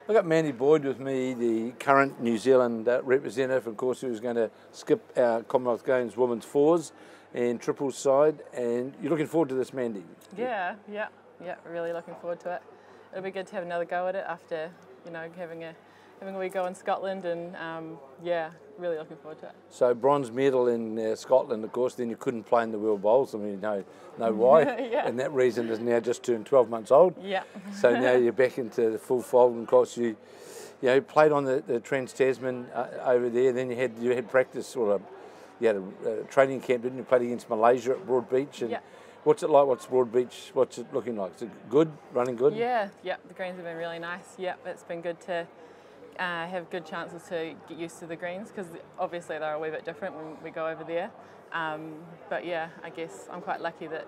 I've got Mandy Boyd with me, the current New Zealand representative, of course, who's going to skip our Commonwealth Games women's fours and triples side. And you're looking forward to this, Mandy? Yeah, really looking forward to it. It'll be good to have another go at it after, having a wee go in Scotland, and yeah, really looking forward to it. So bronze medal in Scotland, of course, then you couldn't play in the World Bowls. I mean, you know why. Yeah. And that reason is now just turned 12 months old. Yeah. So now you're back into the full fold, and of course you played on the Trans-Tasman over there. Then you had practice, or you had a training camp, didn't you? Played against Malaysia at Broadbeach. And yeah. What's it like? What's Broadbeach? What's it looking like? Is it good? Running good? Yeah. The greens have been really nice. Yeah, it's been good to have good chances to get used to the greens, because obviously they're a wee bit different when we go over there. But yeah, I guess I'm quite lucky that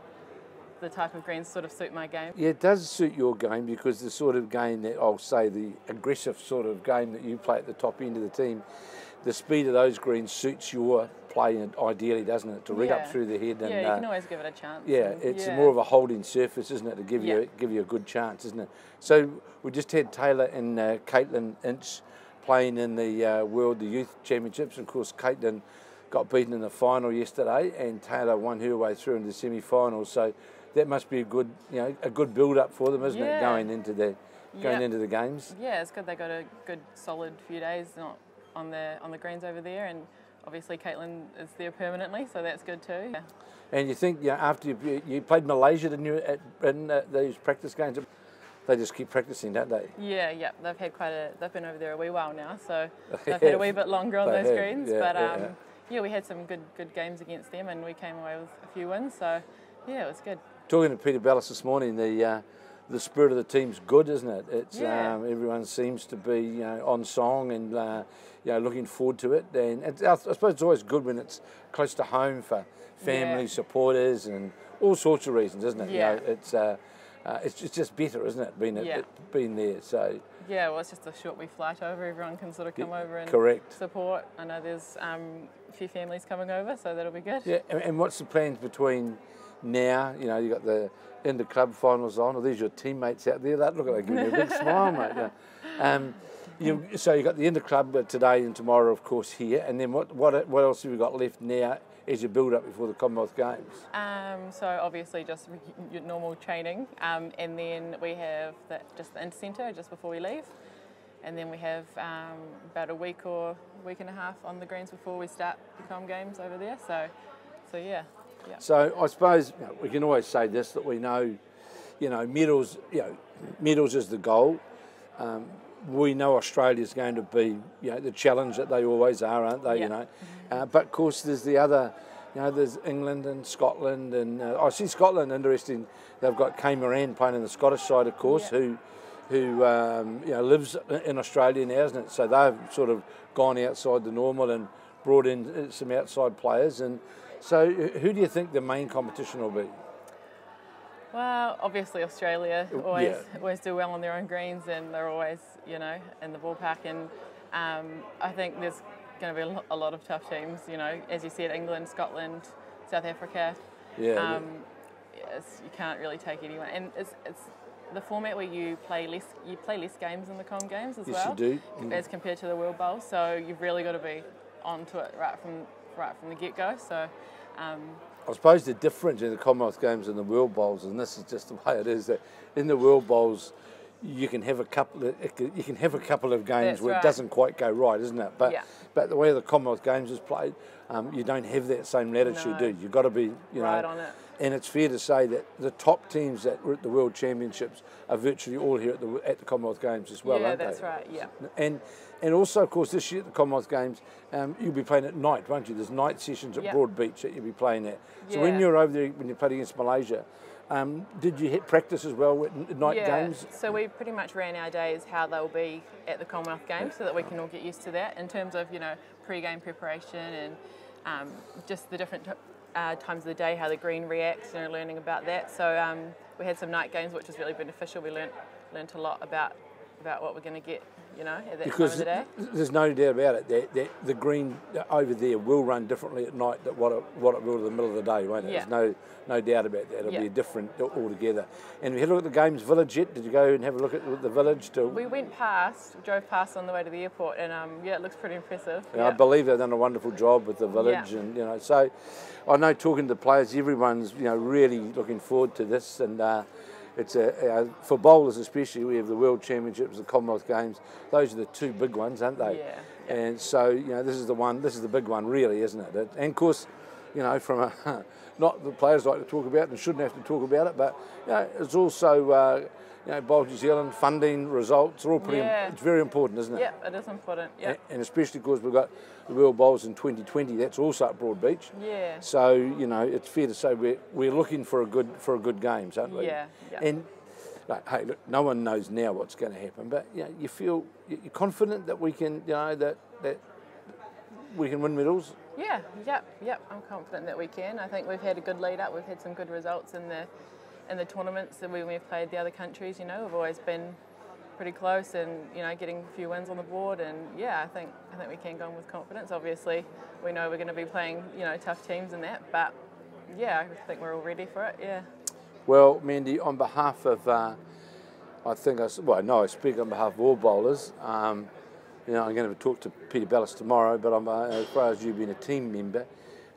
the type of greens sort of suit my game. Yeah, it does suit your game, because the sort of game that I'll say, the aggressive sort of game that you play at the top end of the team, the speed of those greens suits your play ideally, doesn't it? To rig up through the head. And, yeah, you can always give it a chance. Yeah, it's more of a holding surface, isn't it, to give you a good chance, isn't it? So we just had Taylor and Caitlin Inch playing in the the Youth Championships. And of course, Caitlin got beaten in the final yesterday, and Taylor won her way through into the semi-finals. So that must be a good build-up for them, isn't it, going into the games? Yeah, it's good. They got a good solid few days not on the greens over there, and obviously Caitlin is there permanently, so that's good too. Yeah. And you think, after you played Malaysia, didn't you, in these practice games? They just keep practicing, don't they? Yeah. They've been over there a wee while now, so they've had a wee bit longer on those greens. Yeah, we had some good games against them, and we came away with a few wins. So yeah, it was good. Talking to Peter Bellis this morning, the spirit of the team's good, isn't it? It's everyone seems to be on song and looking forward to it. And I suppose it's always good when it's close to home for family, supporters, and all sorts of reasons, isn't it? Yeah. It's just better, isn't it, being there. So yeah, well, it's just a short wee flight over. Everyone can sort of come over and support. I know there's a few families coming over, so that'll be good. Yeah, and what's the plans between now? You got the inter-club finals on. Are these your teammates out there? Look at they giving you a big smile, mate. Yeah. So you got the inter-club today and tomorrow, of course, here. And then what else have you got left now as you build up before the Commonwealth Games? So obviously just your normal training, and then we have just the inter-centre just before we leave, and then we have about a week or week and a half on the greens before we start the Com Games over there. So yeah. So I suppose we can always say this, that we know, medals. Medals is the goal. We know Australia's going to be, the challenge that they always are, aren't they? But of course there's the other, there's England and Scotland, and I see Scotland interesting. They've got Kay Moran playing in the Scottish side, of course, who lives in Australia now, isn't it? So they've sort of gone outside the normal and brought in some outside players. And so who do you think the main competition will be? Well, obviously Australia always do well on their own greens, and they're always, in the ballpark. And I think there's going to be a lot of tough teams, as you said, England, Scotland, South Africa. You can't really take anyone. And it's the format where you play less games in the Com Games as well. Yes, you do. As compared to the World Bowl. So you've really got to be onto it right from the get-go. So I suppose the difference in the Commonwealth Games and the World Bowls, and this is just the way it is, that in the World Bowls you can have a couple of games where it doesn't quite go right, isn't it? But the way the Commonwealth Games is played, you don't have that same latitude, do you? You've got to be, right on it. And it's fair to say that the top teams that were at the World Championships are virtually all here at the Commonwealth Games as well, aren't they? Yeah, that's right. Yeah. And also, of course, this year at the Commonwealth Games, you'll be playing at night, won't you? There's night sessions at Broadbeach that you'll be playing at. So when you're over there, when you played against Malaysia, did you hit practice as well with night games? So we pretty much ran our days how they'll be at the Commonwealth Games, so that we can all get used to that in terms of pre-game preparation and just the different times of the day, how the green reacts, learning about that. So we had some night games, which was really beneficial. We learnt a lot about what we're going to get you know, at that because time of the day. there's no doubt about it that the green over there will run differently at night than what it will in the middle of the day, won't it? Yeah. There's no doubt about that. It'll be different altogether. And we had a look at the games village yet? Did you go and have a look at the village? We drove past on the way to the airport, and yeah, it looks pretty impressive. Yeah. I believe they've done a wonderful job with the village, and you know, so I know talking to the players, everyone's really looking forward to this, and it's for bowlers especially. We have the World Championships, the Commonwealth Games. Those are the two big ones, aren't they? Yeah. And so this is the one. This is the big one, really, isn't it? And of course, from a not the players like to talk about it and shouldn't have to talk about it, but it's also Bowl New Zealand funding results are all pretty. It's very important, isn't it? Yeah, it is important. Yeah. And especially because we've got the World Bowls in 2020. That's also at Broadbeach. Yeah. So it's fair to say we're looking for a good games, aren't we? Yeah. Yeah. And hey, look, no one knows now what's going to happen, but you feel you're confident that we can that we can win medals. Yeah. Yep. I'm confident that we can. I think we've had a good lead up. We've had some good results in the tournaments that we've played the other countries. We've always been pretty close, and getting a few wins on the board. And I think we can go on with confidence. Obviously, we know we're going to be playing tough teams in that, but I think we're all ready for it. Yeah. Well, Mandy, on behalf of I speak on behalf of all bowlers. I'm going to talk to Peter Bellis tomorrow, but as far as you being a team member,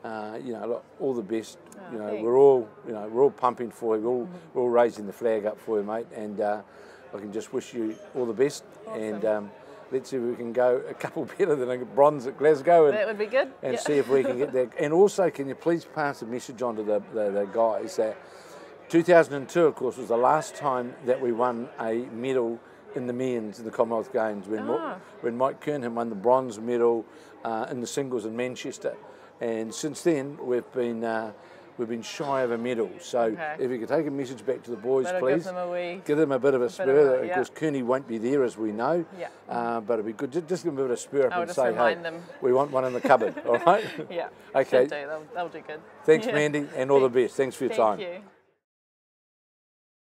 look, all the best. We're all pumping for you. We're all raising the flag up for you, mate. And I can just wish you all the best. Awesome. And let's see if we can go a couple better than a bronze at Glasgow. And, that would be good. And see if we can get that. And also, can you please pass a message on to the guys that 2002, of course, was the last time that we won a medal in the men's in the Commonwealth Games when Mike Kernaghan won the bronze medal in the singles in Manchester. And since then, we've been shy of a medal. So if you could take a message back to the boys, please. Give them a bit of a spur. Because Kearney won't be there, as we know. Yeah. But it'd be good. Just give them a bit of spur up and say, hey, them. we want one in the cupboard. All right? Yeah. Okay. They'll do good. Thanks, Mandy, and all the best. Thanks for your time. Thank you.